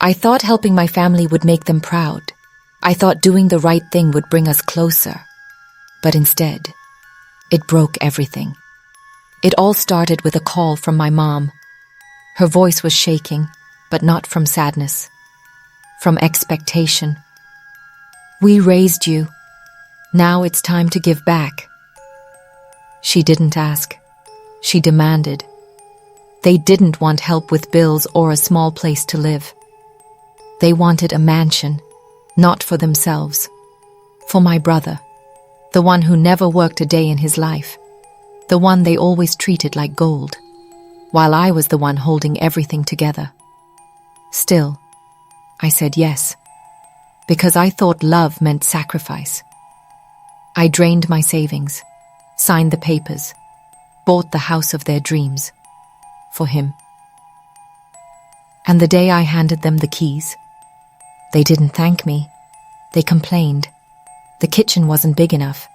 I thought helping my family would make them proud. I thought doing the right thing would bring us closer. But instead, it broke everything. It all started with a call from my mom. Her voice was shaking, but not from sadness, from expectation. "We raised you. Now it's time to give back." She didn't ask. She demanded. They didn't want help with bills or a small place to live. They wanted a mansion, not for themselves, for my brother, the one who never worked a day in his life, the one they always treated like gold, while I was the one holding everything together. Still, I said yes, because I thought love meant sacrifice. I drained my savings, signed the papers, bought the house of their dreams, for him. And the day I handed them the keys, they didn't thank me. They complained. The kitchen wasn't big enough.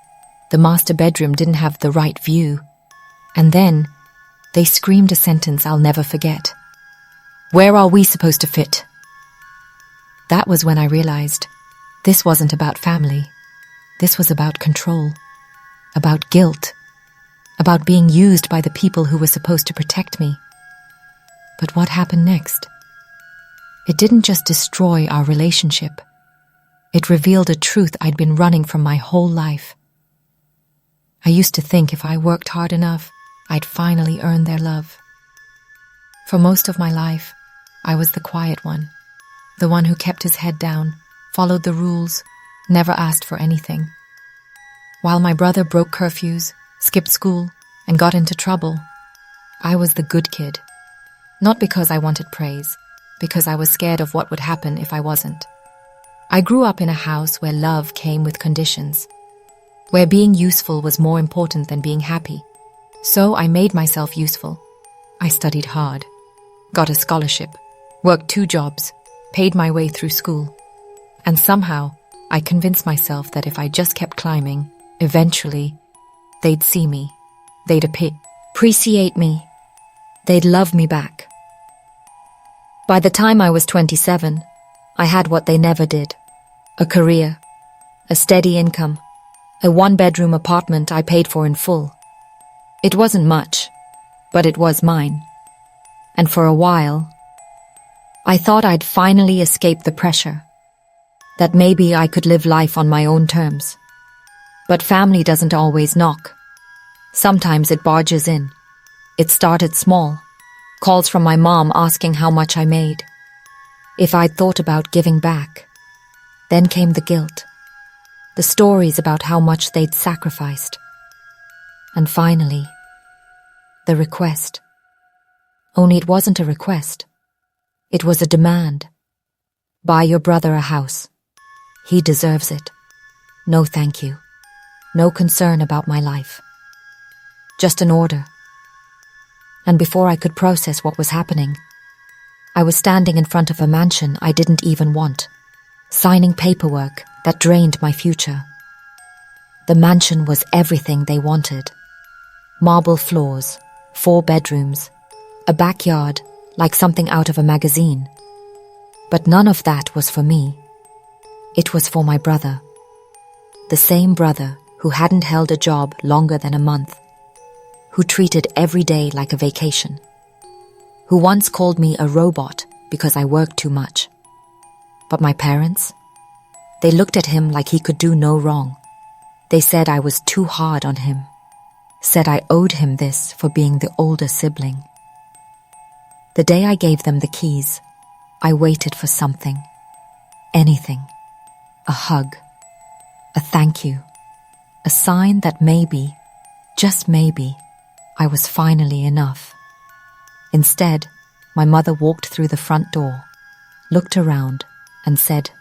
The master bedroom didn't have the right view. And then, they screamed a sentence I'll never forget. "Where are we supposed to fit?" That was when I realized this wasn't about family. This was about control, about guilt, about being used by the people who were supposed to protect me. But what happened next? It didn't just destroy our relationship. It revealed a truth I'd been running from my whole life. I used to think if I worked hard enough, I'd finally earn their love. For most of my life, I was the quiet one, the one who kept his head down, followed the rules, never asked for anything. While my brother broke curfews, skipped school, and got into trouble, I was the good kid. Not because I wanted praise, because I was scared of what would happen if I wasn't. I grew up in a house where love came with conditions, where being useful was more important than being happy. So I made myself useful. I studied hard, got a scholarship, worked 2 jobs, paid my way through school. And somehow, I convinced myself that if I just kept climbing, eventually, they'd see me, they'd appreciate me, they'd love me back. By the time I was 27, I had what they never did. A career, a steady income, a 1-bedroom apartment I paid for in full. It wasn't much, but it was mine. And for a while, I thought I'd finally escape the pressure, that maybe I could live life on my own terms. But family doesn't always knock. Sometimes it barges in. It started small. Calls from my mom asking how much I made, if I'd thought about giving back. Then came the guilt, the stories about how much they'd sacrificed. And finally, the request. Only it wasn't a request. It was a demand. Buy your brother a house. He deserves it. No thank you. No concern about my life. Just an order. And before I could process what was happening, I was standing in front of a mansion I didn't even want, signing paperwork that drained my future. The mansion was everything they wanted. Marble floors, 4 bedrooms, a backyard like something out of a magazine. But none of that was for me. It was for my brother. The same brother who hadn't held a job longer than a month, who treated every day like a vacation, who once called me a robot because I worked too much. But my parents? They looked at him like he could do no wrong. They said I was too hard on him, said I owed him this for being the older sibling. The day I gave them the keys, I waited for something, anything, a hug, a thank you, a sign that maybe, just maybe, I was finally enough. Instead, my mother walked through the front door, looked around, and said,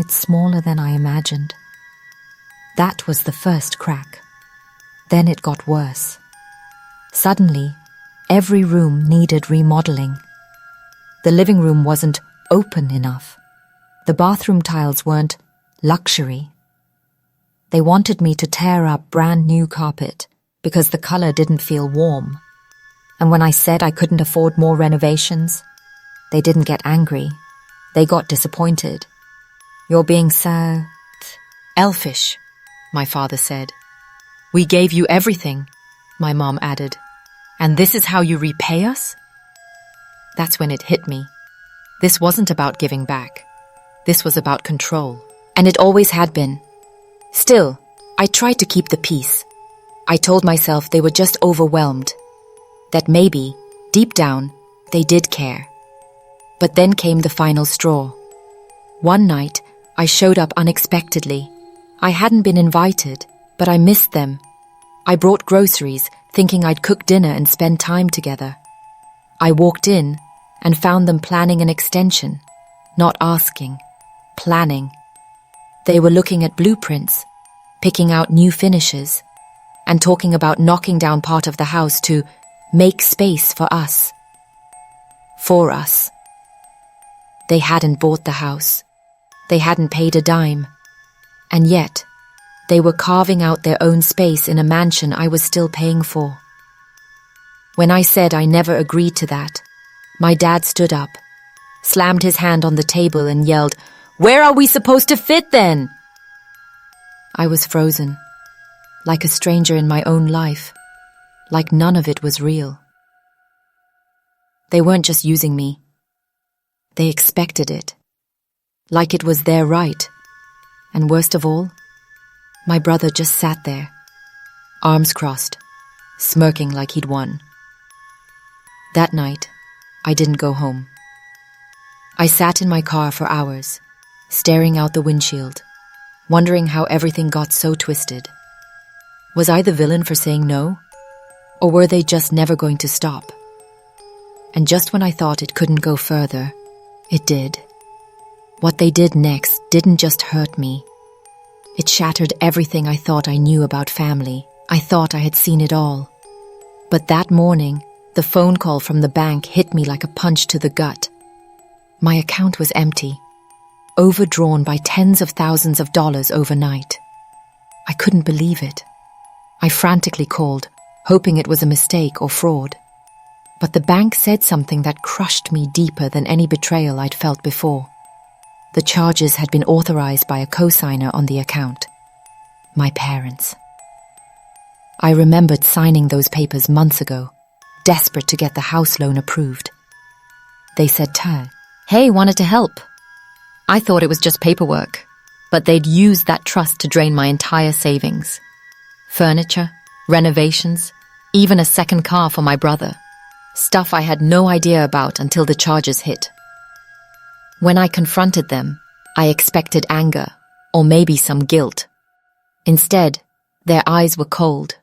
it's smaller than I imagined. That was the first crack. Then it got worse. Suddenly, every room needed remodeling. The living room wasn't open enough. The bathroom tiles weren't luxury. They wanted me to tear up brand new carpet because the color didn't feel warm. And when I said I couldn't afford more renovations, they didn't get angry. They got disappointed. "You're being so elfish," my father said. "We gave you everything," my mom added. "And this is how you repay us?" That's when it hit me. This wasn't about giving back. This was about control. And it always had been. Still, I tried to keep the peace. I told myself they were just overwhelmed. That maybe, deep down, they did care. But then came the final straw. One night, I showed up unexpectedly. I hadn't been invited, but I missed them. I brought groceries, thinking I'd cook dinner and spend time together. I walked in and found them planning an extension, not asking, planning. They were looking at blueprints, picking out new finishes, and talking about knocking down part of the house to make space for us. For us. They hadn't bought the house. They hadn't paid a dime. And yet, they were carving out their own space in a mansion I was still paying for. When I said I never agreed to that, my dad stood up, slammed his hand on the table and yelled, "Where are we supposed to fit then?" I was frozen, like a stranger in my own life, like none of it was real. They weren't just using me. They expected it, like it was their right. And worst of all, my brother just sat there, arms crossed, smirking like he'd won. That night, I didn't go home. I sat in my car for hours, staring out the windshield, wondering how everything got so twisted. Was I the villain for saying no? Or were they just never going to stop? And just when I thought it couldn't go further, it did. What they did next didn't just hurt me. It shattered everything I thought I knew about family. I thought I had seen it all. But that morning, the phone call from the bank hit me like a punch to the gut. My account was empty, overdrawn by tens of thousands of dollars overnight. I couldn't believe it. I frantically called, hoping it was a mistake or fraud. But the bank said something that crushed me deeper than any betrayal I'd felt before. The charges had been authorized by a co-signer on the account. My parents. I remembered signing those papers months ago, desperate to get the house loan approved. They said, "Hey, wanted to help." I thought it was just paperwork, but they'd used that trust to drain my entire savings. Furniture, renovations, even a second car for my brother. Stuff I had no idea about until the charges hit. When I confronted them, I expected anger, or maybe some guilt. Instead, their eyes were cold.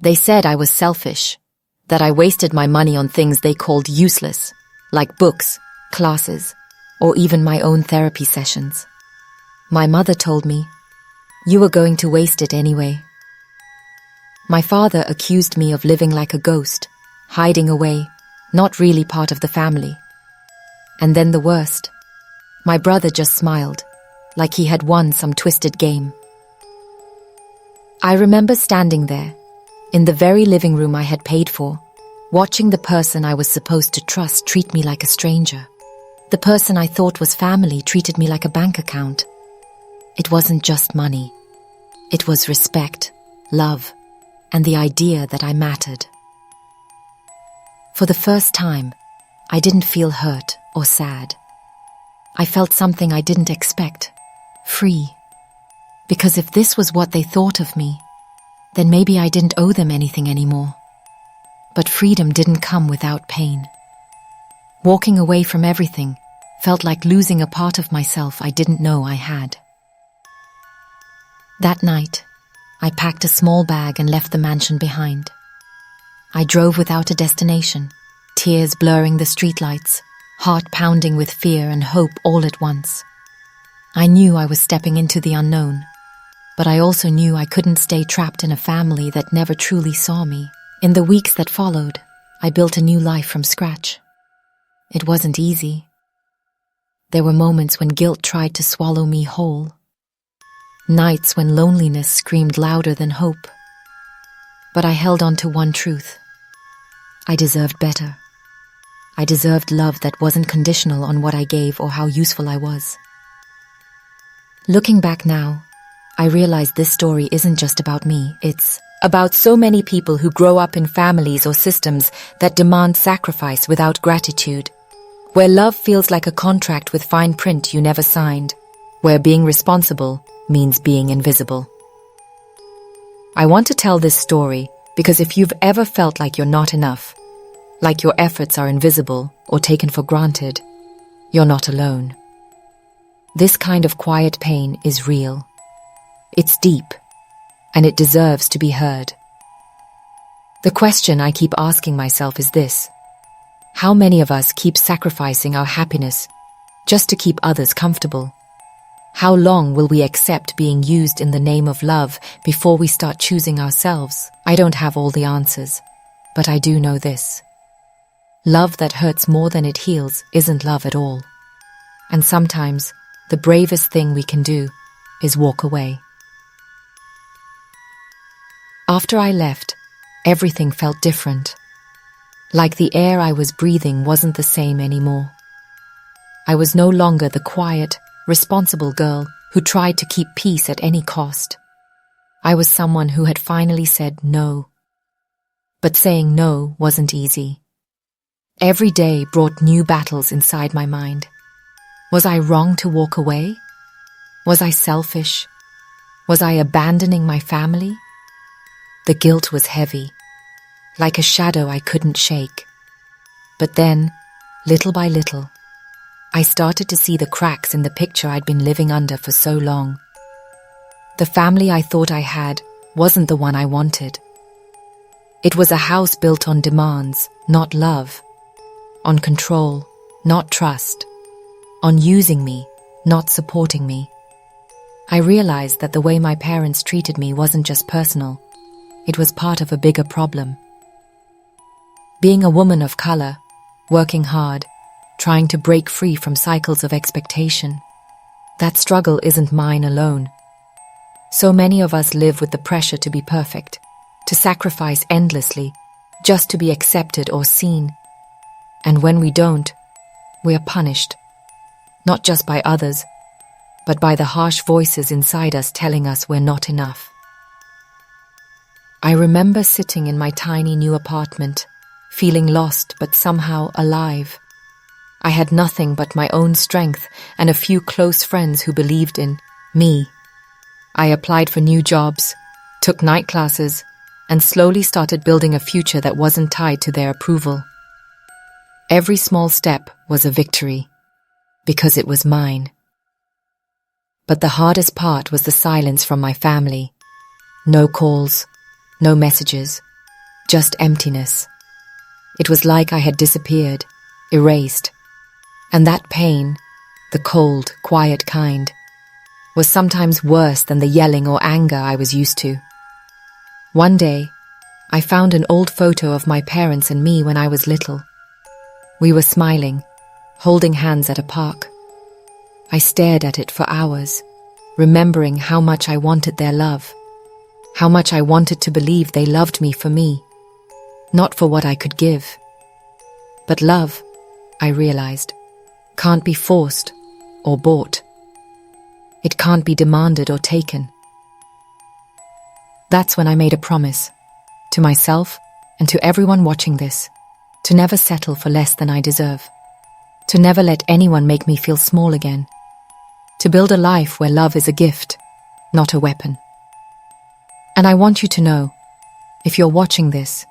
They said I was selfish, that I wasted my money on things they called useless, like books, classes, or even my own therapy sessions. My mother told me, "You were going to waste it anyway." My father accused me of living like a ghost, hiding away, not really part of the family. And then the worst. My brother just smiled, like he had won some twisted game. I remember standing there, in the very living room I had paid for, watching the person I was supposed to trust treat me like a stranger. The person I thought was family treated me like a bank account. It wasn't just money. It was respect, love, and the idea that I mattered. For the first time, I didn't feel hurt or sad. I felt something I didn't expect, free. Because if this was what they thought of me, then maybe I didn't owe them anything anymore. But freedom didn't come without pain. Walking away from everything felt like losing a part of myself I didn't know I had. That night, I packed a small bag and left the mansion behind. I drove without a destination, tears blurring the streetlights, heart pounding with fear and hope all at once. I knew I was stepping into the unknown, but I also knew I couldn't stay trapped in a family that never truly saw me. In the weeks that followed, I built a new life from scratch. It wasn't easy. There were moments when guilt tried to swallow me whole. Nights when loneliness screamed louder than hope. But I held on to one truth. I deserved better. I deserved love that wasn't conditional on what I gave or how useful I was. Looking back now, I realize this story isn't just about me. It's about so many people who grow up in families or systems that demand sacrifice without gratitude, where love feels like a contract with fine print you never signed, where being responsible means being invisible. I want to tell this story because if you've ever felt like you're not enough, like your efforts are invisible or taken for granted, you're not alone. This kind of quiet pain is real. It's deep, and it deserves to be heard. The question I keep asking myself is this: how many of us keep sacrificing our happiness just to keep others comfortable? How long will we accept being used in the name of love before we start choosing ourselves? I don't have all the answers, but I do know this. Love that hurts more than it heals isn't love at all. And sometimes, the bravest thing we can do is walk away. After I left, everything felt different. Like the air I was breathing wasn't the same anymore. I was no longer the quiet, responsible girl who tried to keep peace at any cost. I was someone who had finally said no. But saying no wasn't easy. Every day brought new battles inside my mind. Was I wrong to walk away? Was I selfish? Was I abandoning my family? The guilt was heavy, like a shadow I couldn't shake. But then, little by little, I started to see the cracks in the picture I'd been living under for so long. The family I thought I had wasn't the one I wanted. It was a house built on demands, not love. On control, not trust. On using me, not supporting me. I realized that the way my parents treated me wasn't just personal. It was part of a bigger problem. Being a woman of color, working hard, trying to break free from cycles of expectation, that struggle isn't mine alone. So many of us live with the pressure to be perfect, to sacrifice endlessly, just to be accepted or seen. And when we don't, we are punished, not just by others, but by the harsh voices inside us telling us we're not enough. I remember sitting in my tiny new apartment, feeling lost but somehow alive. I had nothing but my own strength and a few close friends who believed in me. I applied for new jobs, took night classes, and slowly started building a future that wasn't tied to their approval. Every small step was a victory, because it was mine. But the hardest part was the silence from my family. No calls, no messages, just emptiness. It was like I had disappeared, erased. And that pain, the cold, quiet kind, was sometimes worse than the yelling or anger I was used to. One day, I found an old photo of my parents and me when I was little. We were smiling, holding hands at a park. I stared at it for hours, remembering how much I wanted their love, how much I wanted to believe they loved me for me, not for what I could give. But love, I realized, can't be forced or bought. It can't be demanded or taken. That's when I made a promise, to myself and to everyone watching this, to never settle for less than I deserve, to never let anyone make me feel small again, to build a life where love is a gift, not a weapon. And I want you to know, if you're watching this,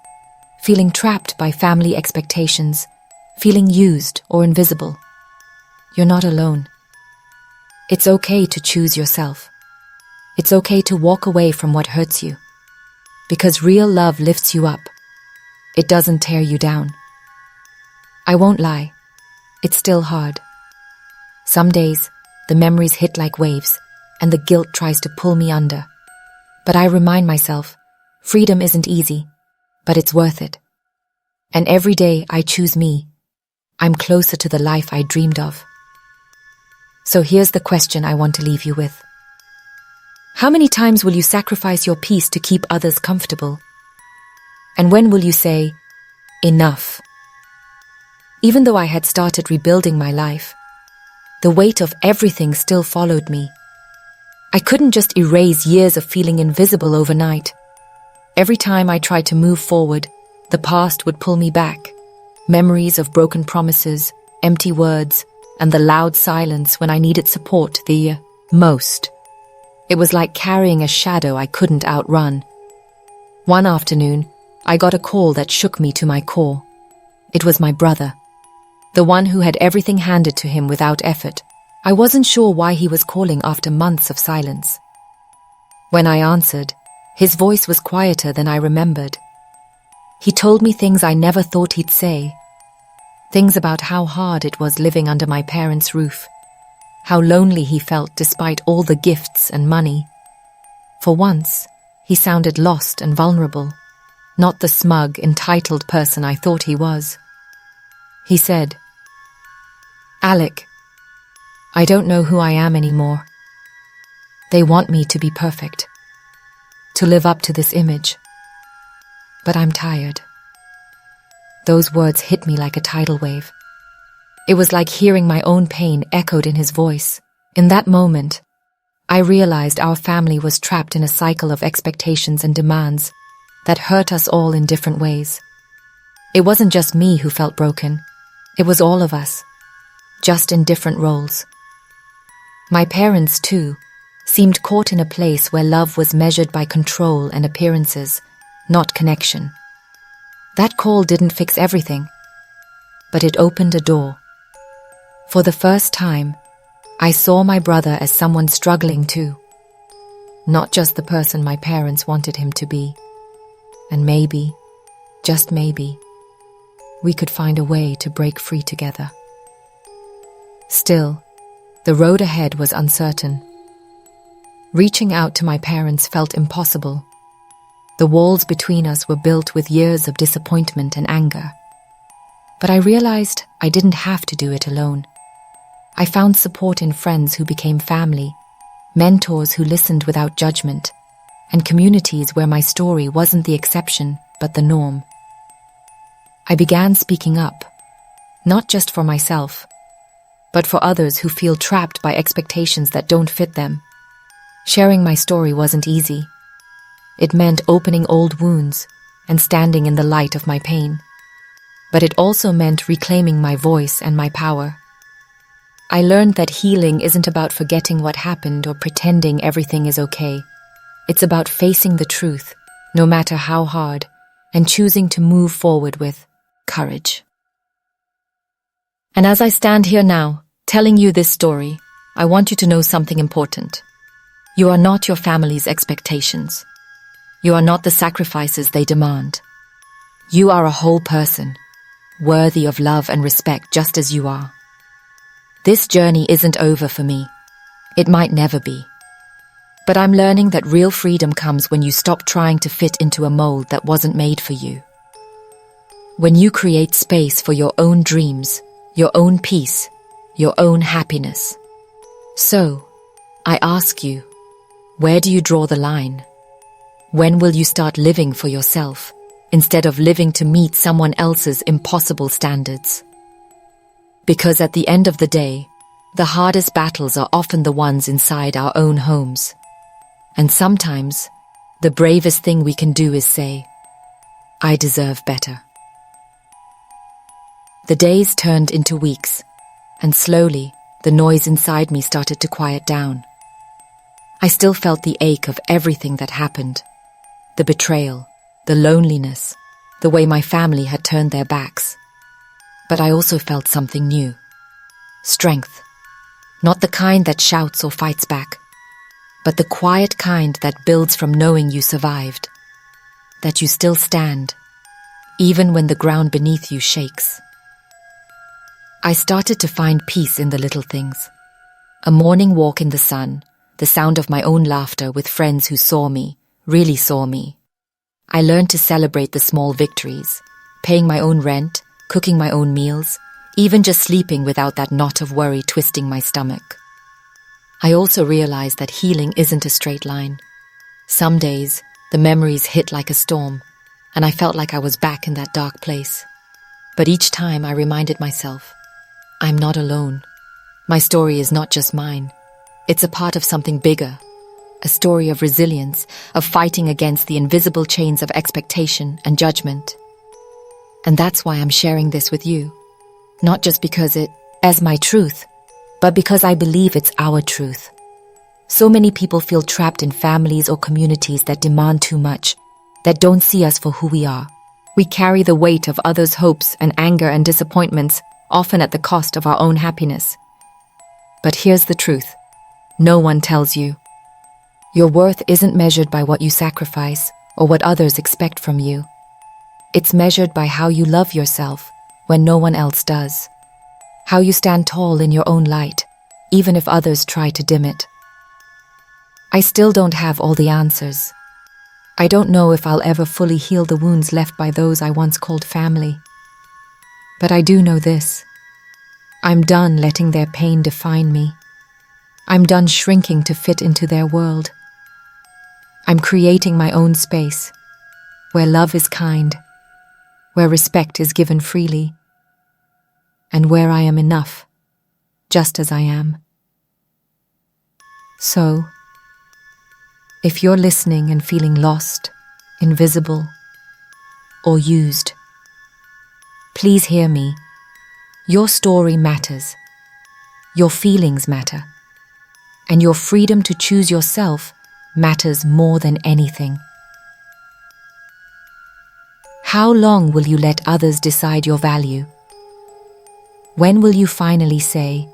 feeling trapped by family expectations, feeling used or invisible, you're not alone. It's okay to choose yourself. It's okay to walk away from what hurts you, because real love lifts you up. It doesn't tear you down. I won't lie, it's still hard. Some days, the memories hit like waves, and the guilt tries to pull me under. But I remind myself, freedom isn't easy, but it's worth it. And every day I choose me, I'm closer to the life I dreamed of. So here's the question I want to leave you with. How many times will you sacrifice your peace to keep others comfortable? And when will you say, enough. Even though I had started rebuilding my life, the weight of everything still followed me. I couldn't just erase years of feeling invisible overnight. Every time I tried to move forward, the past would pull me back. Memories of broken promises, empty words, and the loud silence when I needed support the most. It was like carrying a shadow I couldn't outrun. One afternoon, I got a call that shook me to my core. It was my brother, the one who had everything handed to him without effort. I wasn't sure why he was calling after months of silence. When I answered, his voice was quieter than I remembered. He told me things I never thought he'd say. Things about how hard it was living under my parents' roof, how lonely he felt despite all the gifts and money. For once, he sounded lost and vulnerable, not the smug, entitled person I thought he was. He said, "Alec, I don't know who I am anymore. They want me to be perfect, to live up to this image. But I'm tired." Those words hit me like a tidal wave. It was like hearing my own pain echoed in his voice. In that moment, I realized our family was trapped in a cycle of expectations and demands that hurt us all in different ways. It wasn't just me who felt broken. It was all of us, just in different roles. My parents, too, seemed caught in a place where love was measured by control and appearances, not connection. That call didn't fix everything, but it opened a door. For the first time, I saw my brother as someone struggling too, not just the person my parents wanted him to be. And maybe, just maybe, we could find a way to break free together. Still, the road ahead was uncertain. Reaching out to my parents felt impossible. The walls between us were built with years of disappointment and anger. But I realized I didn't have to do it alone. I found support in friends who became family, mentors who listened without judgment, and communities where my story wasn't the exception but the norm. I began speaking up, not just for myself, but for others who feel trapped by expectations that don't fit them. Sharing my story wasn't easy. It meant opening old wounds and standing in the light of my pain. But it also meant reclaiming my voice and my power. I learned that healing isn't about forgetting what happened or pretending everything is okay. It's about facing the truth, no matter how hard, and choosing to move forward with courage. And as I stand here now, telling you this story, I want you to know something important. You are not your family's expectations. You are not the sacrifices they demand. You are a whole person, worthy of love and respect just as you are. This journey isn't over for me. It might never be. But I'm learning that real freedom comes when you stop trying to fit into a mold that wasn't made for you. When you create space for your own dreams, your own peace, your own happiness. So, I ask you, where do you draw the line? When will you start living for yourself, instead of living to meet someone else's impossible standards? Because at the end of the day, the hardest battles are often the ones inside our own homes. And sometimes, the bravest thing we can do is say, "I deserve better." The days turned into weeks, and slowly, the noise inside me started to quiet down. I still felt the ache of everything that happened. The betrayal, the loneliness, the way my family had turned their backs. But I also felt something new. Strength. Not the kind that shouts or fights back, but the quiet kind that builds from knowing you survived. That you still stand, even when the ground beneath you shakes. I started to find peace in the little things. A morning walk in the sun, the sound of my own laughter with friends who saw me, really saw me. I learned to celebrate the small victories, paying my own rent, cooking my own meals, even just sleeping without that knot of worry twisting my stomach. I also realized that healing isn't a straight line. Some days, the memories hit like a storm, and I felt like I was back in that dark place. But each time I reminded myself, I'm not alone. My story is not just mine. It's a part of something bigger, a story of resilience, of fighting against the invisible chains of expectation and judgment. And that's why I'm sharing this with you. Not just because it is my truth, but because I believe it's our truth. So many people feel trapped in families or communities that demand too much, that don't see us for who we are. We carry the weight of others' hopes and anger and disappointments, often at the cost of our own happiness. But here's the truth. No one tells you. Your worth isn't measured by what you sacrifice or what others expect from you. It's measured by how you love yourself when no one else does. How you stand tall in your own light, even if others try to dim it. I still don't have all the answers. I don't know if I'll ever fully heal the wounds left by those I once called family. But I do know this. I'm done letting their pain define me. I'm done shrinking to fit into their world. I'm creating my own space, where love is kind, where respect is given freely, and where I am enough, just as I am. So, if you're listening and feeling lost, invisible, or used, please hear me. Your story matters. Your feelings matter. And your freedom to choose yourself matters more than anything. How long will you let others decide your value? When will you finally say,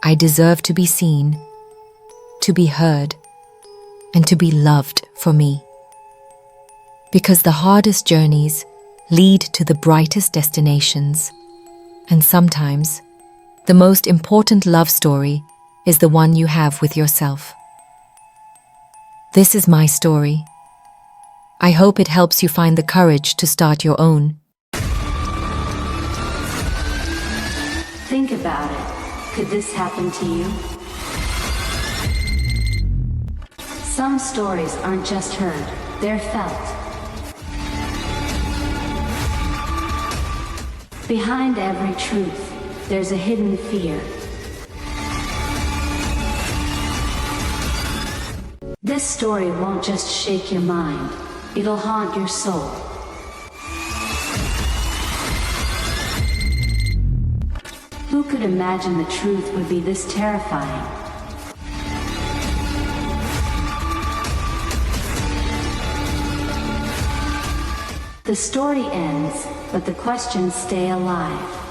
I deserve to be seen, to be heard, and to be loved for me? Because the hardest journeys lead to the brightest destinations, and sometimes the most important love story is the one you have with yourself. This is my story. I hope it helps you find the courage to start your own. Think about it. Could this happen to you? Some stories aren't just heard, they're felt. Behind every truth, there's a hidden fear. This story won't just shake your mind, it'll haunt your soul. Who could imagine the truth would be this terrifying? The story ends, but the questions stay alive.